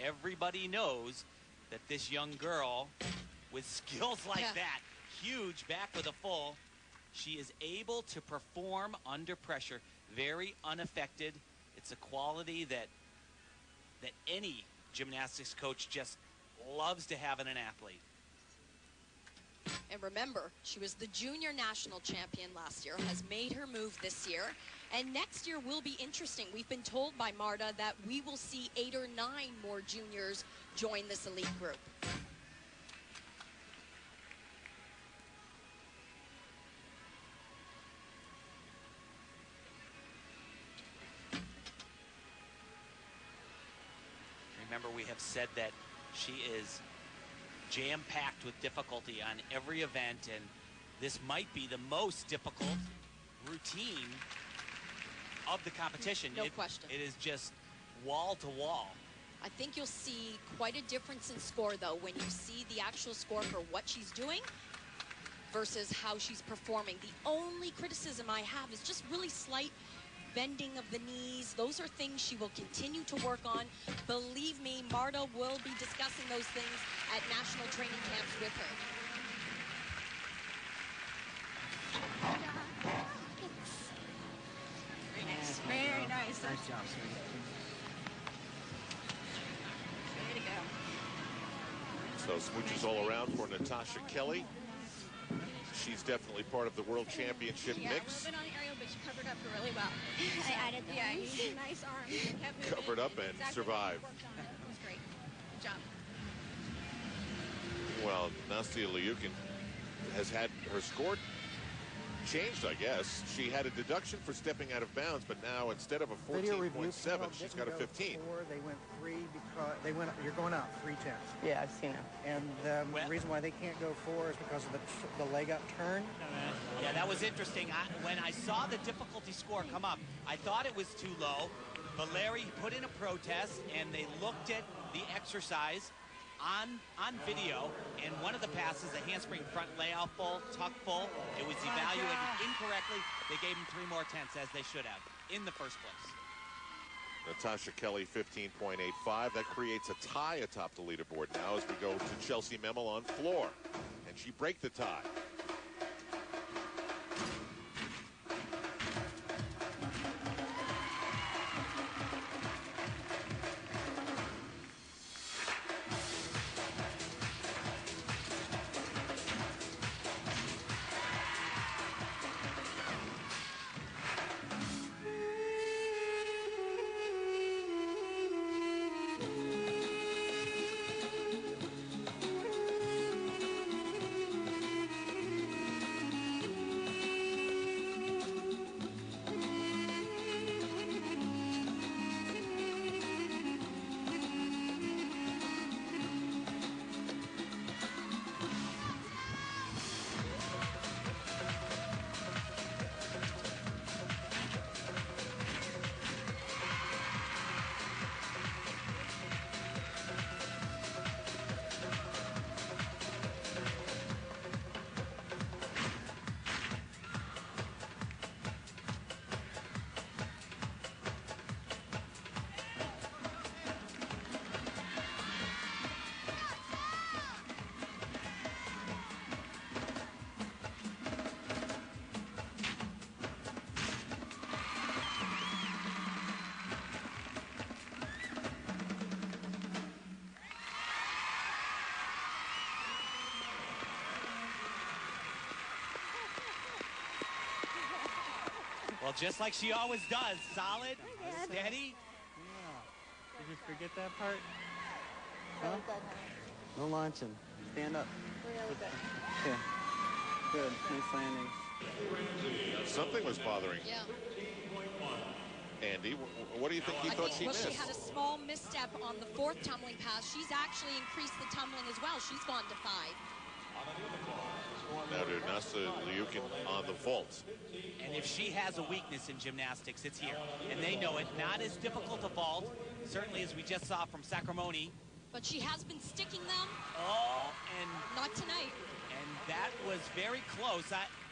everybody knows that this young girl with skills like that, huge back with a full, she is able to perform under pressure, very unaffected. It's a quality that any gymnastics coach just loves to have in an athlete. And remember, she was the junior national champion last year, has made her move this year. And next year will be interesting. We've been told by Marta that we will see 8 or 9 more juniors join this elite group. Remember, we have said that she is jam-packed with difficulty on every event, and this might be the most difficult routine of the competition. No question. It is just wall to wall. I think you'll see quite a difference in score, though, when you see the actual score for what she's doing versus how she's performing. The only criticism I have is just really slight bending of the knees. Those are things she will continue to work on. Believe me, Marta will be discussing those things at national training camps with her. Very nice. Nice job, sweetie. Way to So go. smooches all around for Natasha Kelly. She's definitely part of the World Championship Yeah, mix. a little bit on the aerial, but she covered up really well. I added the Yeah, arms. you did nice arms. You kept moving. Covered up and Exactly survived. what you worked on. It was great. Good job. Well, Nastia Liukin has had her score changed, I guess. She had a deduction for stepping out of bounds, but now instead of a 14.7, she's got a 15. They went 3 because you're going out 3/10. Yeah, I've seen it. And the reason why they can't go 4 is because of the leg up turn. Yeah, that was interesting. When I saw the difficulty score come up, I thought it was too low. But Larry put in a protest, and they looked at the exercise on video, and one of the passes, a handspring front layout full, tuck full, it was evaluated incorrectly. They gave him 3 more tenths, as they should have, in the first place. Natasha Kelly, 15.85. That creates a tie atop the leaderboard now as we go to Chelsea Memel on floor. And she break the tie. Well, just like she always does, solid, steady. Yeah. Did you forget that part? Huh? No launching. Stand up. Really good. Okay. Good. Nice landing. Something was bothering Andy. What do you think he thought she missed? She had a small misstep on the 4th tumbling pass. She's actually increased the tumbling as well. She's gone to 5. Now to Nastia Liukin on the vault. And if she has a weakness in gymnastics, it's here. And they know it. Not as difficult a vault, certainly as we just saw from Sacramone. But she has been sticking them. Oh, and not tonight. And that was very close.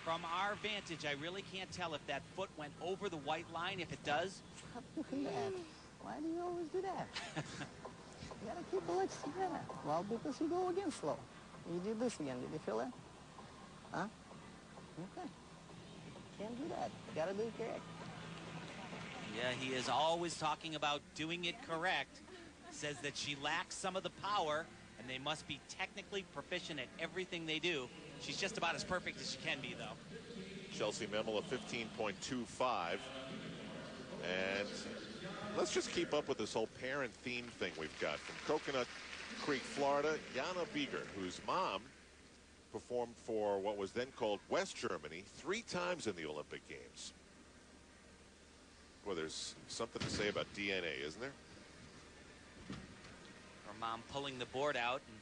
From our vantage, I really can't tell if that foot went over the white line. If it does, Stop doing that. Why do you always do that? You gotta let's see that. Well, because you go again slow. You do this again. Did you feel that? Huh? Okay. Can't do that. You gotta do it correct. Yeah, he is always talking about doing it correct. Says that she lacks some of the power, and they must be technically proficient at everything they do. She's just about as perfect as she can be, though. Chelsea Memel a 15.25. And let's just keep up with this whole parent theme thing we've got. From Coconut Creek, Florida, Jana Bieger, whose mom performed for what was then called West Germany 3 times in the Olympic Games. Well, there's something to say about DNA, isn't there? Her mom pulling the board out, and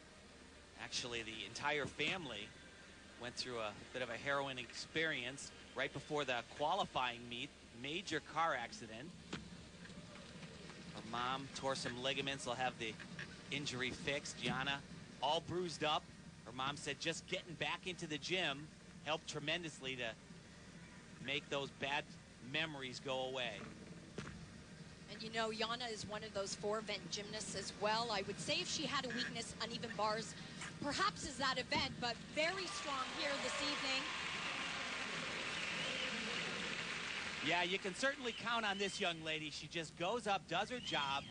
actually the entire family went through a bit of a harrowing experience right before the qualifying meet. Major car accident. Her mom tore some ligaments. They'll have the injury fixed. Jana all bruised up. Her mom said just getting back into the gym helped tremendously to make those bad memories go away. And you know, Jana is one of those 4-event gymnasts as well. I would say if she had a weakness, uneven bars perhaps is that event, but very strong here this evening. Yeah, you can certainly count on this young lady. She just goes up, does her job.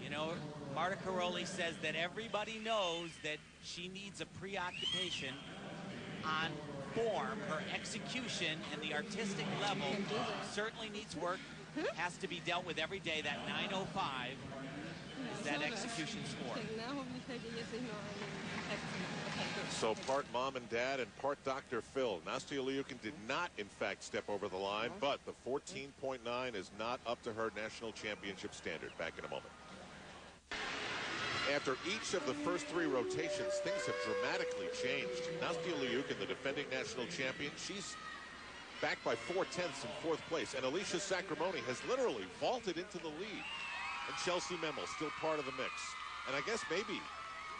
You know, Marta Karolyi says that everybody knows that she needs a preoccupation on form. Her execution and the artistic level certainly needs work. Has to be dealt with every day. That 905 is that execution score. So part mom and dad and part Dr. Phil. Nastia Liukin did not, in fact, step over the line, but the 14.9 is not up to her national championship standard. Back in a moment. After each of the first 3 rotations, things have dramatically changed. Nastia Liukin, the defending national champion, she's back by 4/10 in 4th place. And Alicia Sacramone has literally vaulted into the lead. And Chelsea Memel still part of the mix. And I guess maybe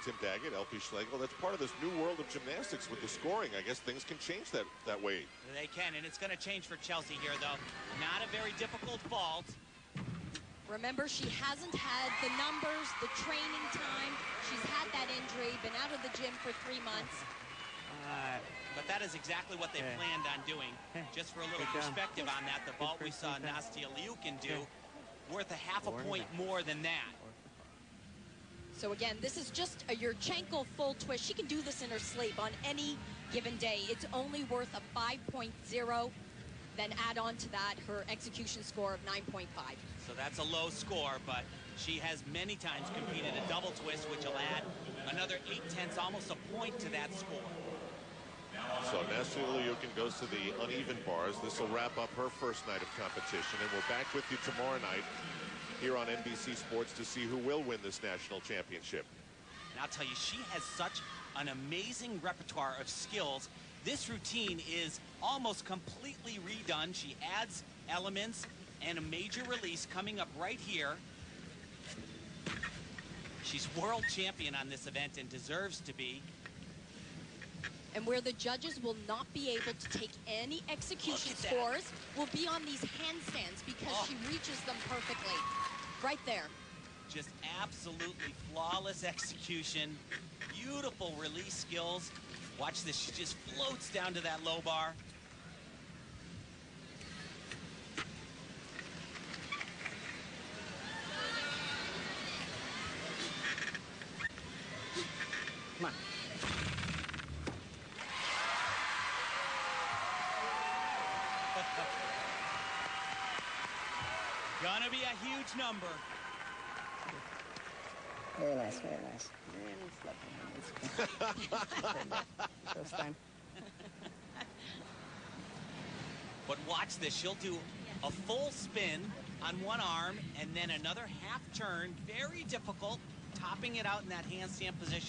Tim Daggett, LP Schlegel, that's part of this new world of gymnastics with the scoring. I guess things can change that way. They can, and it's going to change for Chelsea here, though. Not a very difficult vault. Remember, she hasn't had the numbers, the training time. She's had that injury, been out of the gym for 3 months. But that is exactly what they planned on doing. Just for a little perspective on that, the vault we saw Nastia Liukin do, worth a half a point more than that. So again, this is just a Yurchenko full twist. She can do this in her sleep on any given day. It's only worth a 5.0. Then add on to that her execution score of 9.5. So that's a low score, but she has many times competed a double twist, which will add another 0.8, almost a point to that score. So Nastia Liukin goes to the uneven bars. This will wrap up her first night of competition, and we're back with you tomorrow night here on NBC Sports to see who will win this national championship. And I'll tell you, she has such an amazing repertoire of skills. This routine is almost completely redone. She adds elements and a major release coming up right here. She's world champion on this event and deserves to be. And where the judges will not be able to take any execution scores will be on these handstands because she reaches them perfectly. Right there. Just absolutely flawless execution. Beautiful release skills. Watch this. She just floats down to that low bar. Come on. Gonna be a huge number. Very nice, very nice. First time. But watch this. She'll do a full spin on one arm and then another half turn. Very difficult, topping it out in that handstand position.